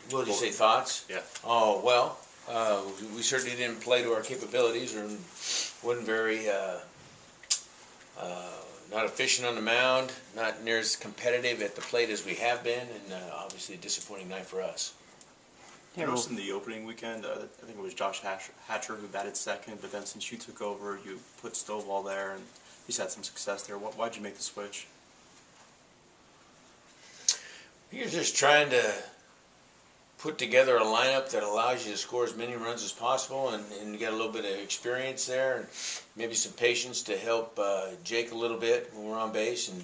What did you say, thoughts? Yeah. Oh, well, we certainly didn't play to our capabilities or wasn't very, not efficient on the mound, not near as competitive at the plate as we have been, and obviously a disappointing night for us. I noticed in the opening weekend, I think it was Josh Hatcher who batted second, but then since you took over, you put Stovall there, and he's had some success there. Why'd you make the switch? You're just trying to put together a lineup that allows you to score as many runs as possible and get a little bit of experience there and maybe some patience to help Jake a little bit when we're on base and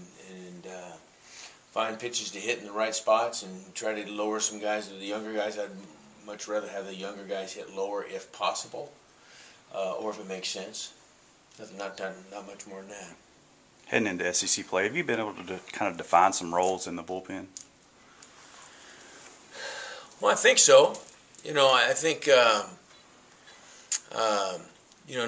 find pitches to hit in the right spots and try to lower some guys. The younger guys, I'd much rather have the younger guys hit lower if possible or if it makes sense. Not much more than that. Heading into SEC play, have you been able to kind of define some roles in the bullpen? Well, I think so. I think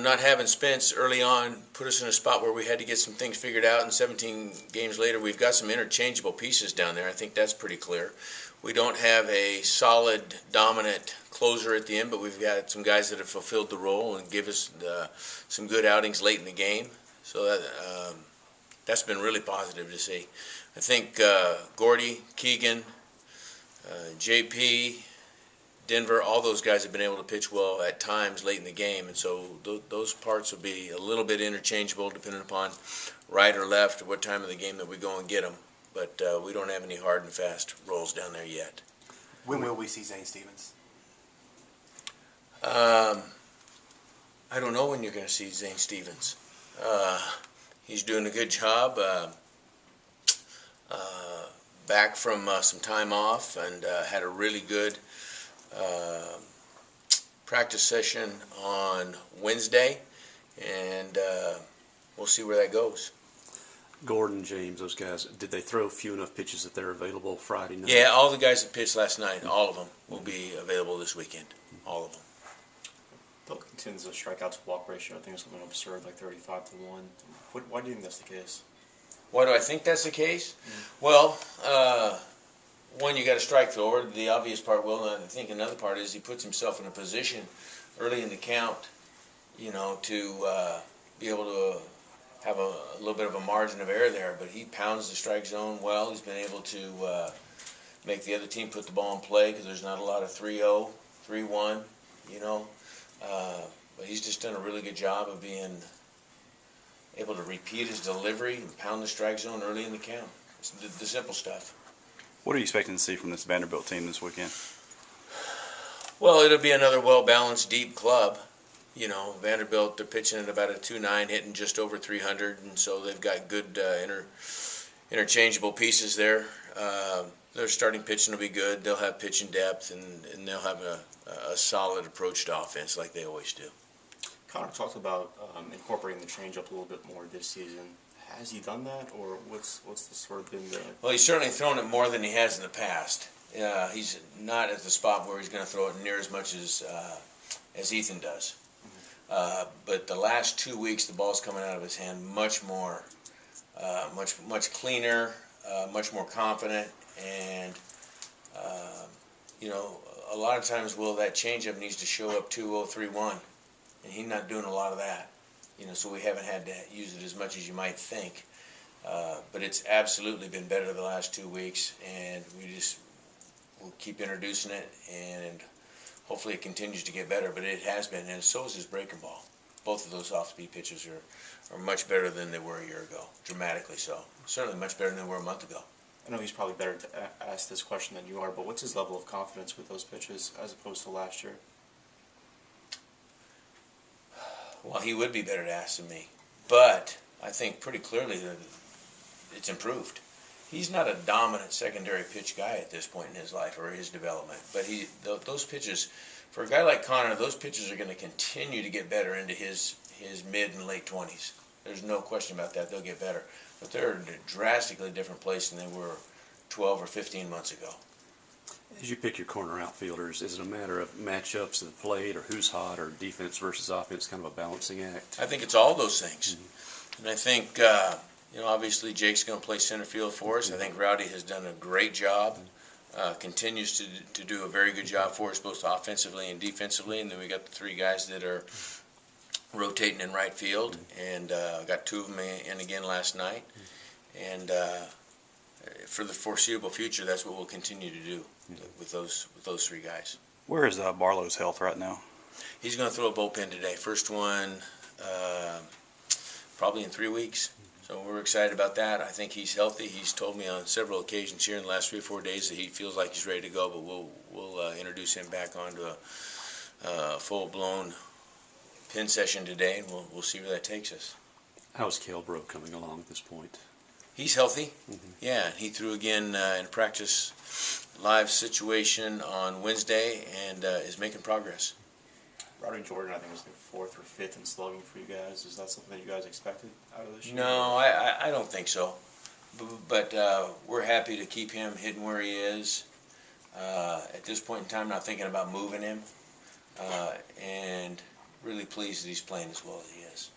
not having Spence early on put us in a spot where we had to get some things figured out. And 17 games later, we've got some interchangeable pieces down there. I think that's pretty clear. We don't have a solid, dominant closer at the end, but we've got some guys that have fulfilled the role and give us some good outings late in the game. So that's been really positive to see. I think Gordy, Keegan, JP, Denver, all those guys have been able to pitch well at times late in the game, and so those parts will be a little bit interchangeable depending upon right or left or what time of the game that we go and get them. But we don't have any hard and fast roles down there yet. When will we see Zane Stevens? I don't know when you're going to see Zane Stevens. He's doing a good job. Back from some time off and had a really good practice session on Wednesday, and we'll see where that goes. Gordon, James, those guys, did they throw few enough pitches that they're available Friday night? Yeah, all the guys that pitched last night, all of them will be available this weekend. All of them. Pilkington's strikeout to walk ratio, I think, is something absurd, like 35-1. Why do you think that's the case? Why do I think that's the case? Well, one, you got to strike forward. The obvious part, and I think another part is he puts himself in a position early in the count, to be able to have a little bit of a margin of error there. But he pounds the strike zone well. He's been able to make the other team put the ball in play because there's not a lot of 3-0, 3-1, But he's just done a really good job of being able to repeat his delivery and pound the strike zone early in the count. It's the simple stuff. What are you expecting to see from this Vanderbilt team this weekend? Well, it'll be another well-balanced, deep club. Vanderbilt, they're pitching at about a 2.9, hitting just over 300, and so they've got good interchangeable pieces there. Their starting pitching will be good. They'll have pitching depth, and they'll have a solid approach to offense like they always do. Connor talked about incorporating the changeup a little bit more this season. Has he done that, or what's the sort of been the? Well, he's certainly thrown it more than he has in the past. He's not at the spot where he's going to throw it near as much as Ethan does. But the last 2 weeks, the ball's coming out of his hand much more, much cleaner, much more confident, and a lot of times, that changeup needs to show up 2-0, 3-1. And he's not doing a lot of that, so we haven't had to use it as much as you might think. But it's absolutely been better the last 2 weeks, and we'll keep introducing it, and hopefully it continues to get better. But it has been, and so is his breaking ball. Both of those off-speed pitches are much better than they were a year ago, dramatically so. Certainly much better than they were a month ago. I know he's probably better to ask this question than you are, but what's his level of confidence with those pitches as opposed to last year? Well, he would be better to ask than me. But I think pretty clearly that it's improved. He's not a dominant secondary pitch guy at this point in his life or his development. But those pitches, for a guy like Connor, those pitches are going to continue to get better into his mid and late 20s. There's no question about that. They'll get better. But they're in a drastically different place than they were 12 or 15 months ago. As you pick your corner outfielders, is it a matter of matchups of the plate or who's hot or defense versus offense, kind of a balancing act? I think it's all those things. And I think, obviously Jake's going to play center field for us. I think Rowdy has done a great job continues to do a very good job for us, both offensively and defensively. And then we got the three guys that are rotating in right field, and got two of them in again last night. And for the foreseeable future, that's what we'll continue to do with those three guys. Where is Barlow's health right now? He's going to throw a bullpen today. First one probably in 3 weeks. So we're excited about that. I think he's healthy. He's told me on several occasions here in the last 3 or 4 days that he feels like he's ready to go, but we'll introduce him back onto a full-blown pin session today, and we'll see where that takes us. How's Kelbro coming along at this point? He's healthy. Yeah, he threw again in a practice live situation on Wednesday and is making progress. Rodney Jordan, I think, was like 4th or 5th in slugging for you guys. Is that something that you guys expected out of this year? No, I don't think so. But we're happy to keep him hitting where he is. At this point in time, not thinking about moving him. And really pleased that he's playing as well as he is.